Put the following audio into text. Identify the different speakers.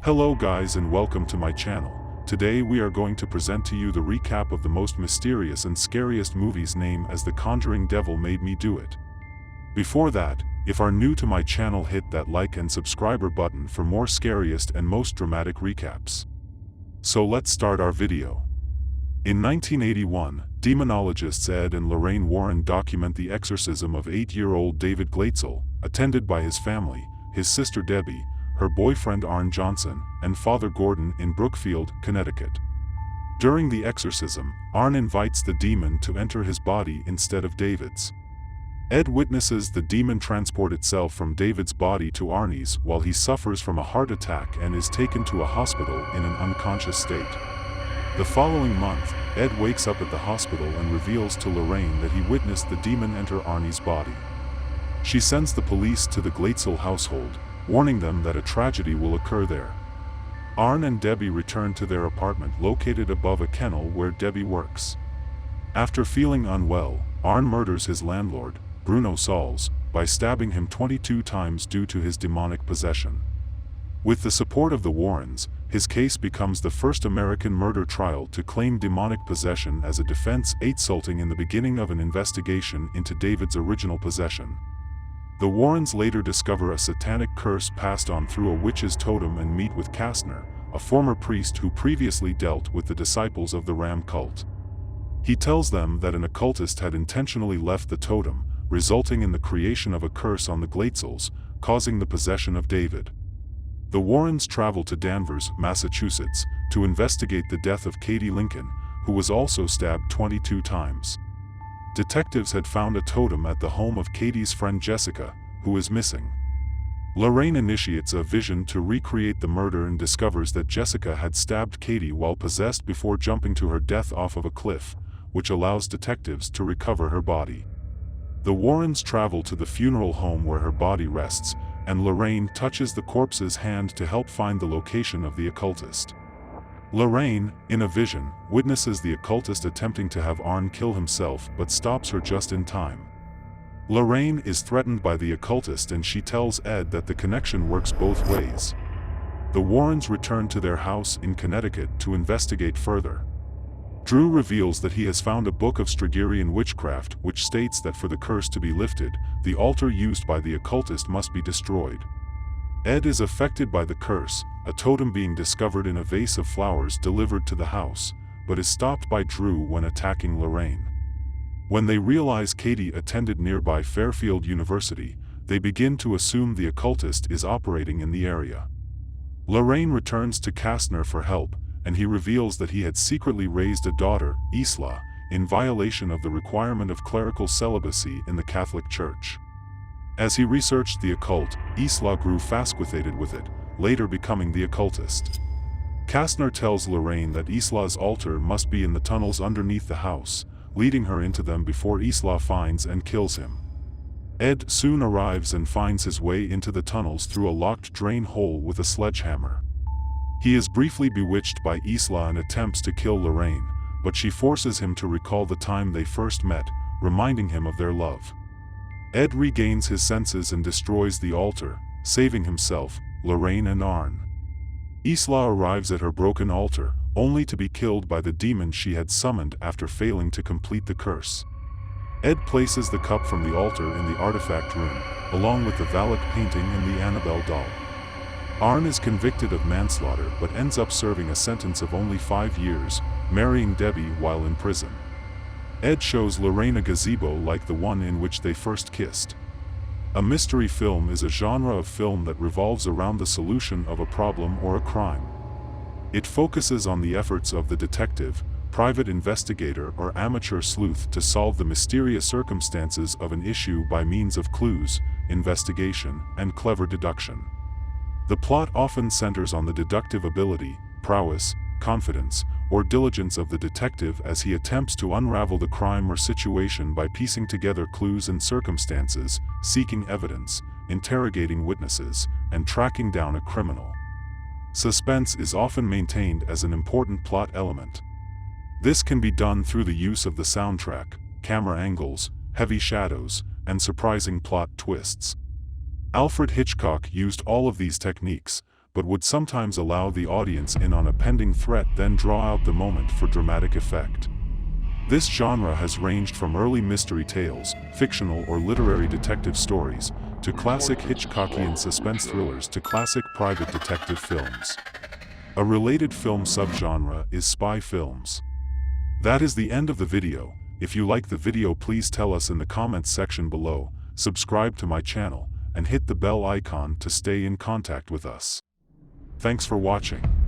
Speaker 1: Hello guys and welcome to my channel. Today we are going to present to you the recap of the most mysterious and scariest movies named as The Conjuring Devil Made Me Do It. Before that, if are new to my channel, hit that like and subscriber button for more scariest and most dramatic recaps. So let's start our video. In 1981, demonologists Ed and Lorraine Warren document the exorcism of 8-year-old David Glatzel, attended by his family, his sister Debbie, her boyfriend Arn Johnson, and Father Gordon in Brookfield, Connecticut. During the exorcism, Arn invites the demon to enter his body instead of David's. Ed witnesses the demon transport itself from David's body to Arnie's while he suffers from a heart attack and is taken to a hospital in an unconscious state. The following month, Ed wakes up at the hospital and reveals to Lorraine that he witnessed the demon enter Arnie's body. She sends the police to the Glatzel household, warning them that a tragedy will occur there. Arn and Debbie return to their apartment located above a kennel where Debbie works. After feeling unwell, Arn murders his landlord, Bruno Sauls, by stabbing him 22 times due to his demonic possession. With the support of the Warrens, his case becomes the first American murder trial to claim demonic possession as a defense, resulting in the beginning of an investigation into David's original possession. The Warrens later discover a satanic curse passed on through a witch's totem and meet with Kastner, a former priest who previously dealt with the disciples of the Ram cult. He tells them that an occultist had intentionally left the totem, resulting in the creation of a curse on the Glatzels, causing the possession of David. The Warrens travel to Danvers, Massachusetts, to investigate the death of Katie Lincoln, who was also stabbed 22 times. Detectives had found a totem at the home of Katie's friend Jessica, who is missing. Lorraine initiates a vision to recreate the murder and discovers that Jessica had stabbed Katie while possessed before jumping to her death off of a cliff, which allows detectives to recover her body. The Warrens travel to the funeral home where her body rests, and Lorraine touches the corpse's hand to help find the location of the occultist. Lorraine, in a vision, witnesses the occultist attempting to have Arn kill himself but stops her just in time. Lorraine is threatened by the occultist and she tells Ed that the connection works both ways. The Warrens return to their house in Connecticut to investigate further. Drew reveals that he has found a book of Strigurian witchcraft which states that for the curse to be lifted, the altar used by the occultist must be destroyed. Ed is affected by the curse, a totem being discovered in a vase of flowers delivered to the house, but is stopped by Drew when attacking Lorraine. When they realize Katie attended nearby Fairfield University, they begin to assume the occultist is operating in the area. Lorraine returns to Kastner for help, and he reveals that he had secretly raised a daughter, Isla, in violation of the requirement of clerical celibacy in the Catholic Church. As he researched the occult, Isla grew fascinated with it, later becoming the occultist. Kastner tells Lorraine that Isla's altar must be in the tunnels underneath the house, leading her into them before Isla finds and kills him. Ed soon arrives and finds his way into the tunnels through a locked drain hole with a sledgehammer. He is briefly bewitched by Isla and attempts to kill Lorraine, but she forces him to recall the time they first met, reminding him of their love. Ed regains his senses and destroys the altar, saving himself, Lorraine and Arn. Isla arrives at her broken altar, only to be killed by the demon she had summoned after failing to complete the curse. Ed places the cup from the altar in the artifact room, along with the Valak painting and the Annabelle doll. Arn is convicted of manslaughter but ends up serving a sentence of only 5 years, marrying Debbie while in prison. Ed shows Lorraine a gazebo like the one in which they first kissed. A mystery film is a genre of film that revolves around the solution of a problem or a crime. It focuses on the efforts of the detective, private investigator or amateur sleuth to solve the mysterious circumstances of an issue by means of clues, investigation, and clever deduction. The plot often centers on the deductive ability, prowess, confidence, or diligence of the detective as he attempts to unravel the crime or situation by piecing together clues and circumstances, seeking evidence, interrogating witnesses, and tracking down a criminal. Suspense is often maintained as an important plot element. This can be done through the use of the soundtrack, camera angles, heavy shadows, and surprising plot twists. Alfred Hitchcock used all of these techniques, but would sometimes allow the audience in on a pending threat, then draw out the moment for dramatic effect. This genre has ranged from early mystery tales, fictional or literary detective stories, to classic Hitchcockian suspense thrillers to classic private detective films. A related film subgenre is spy films. That is the end of the video. If you like the video, please tell us in the comments section below, subscribe to my channel, and hit the bell icon to stay in contact with us. Thanks for watching.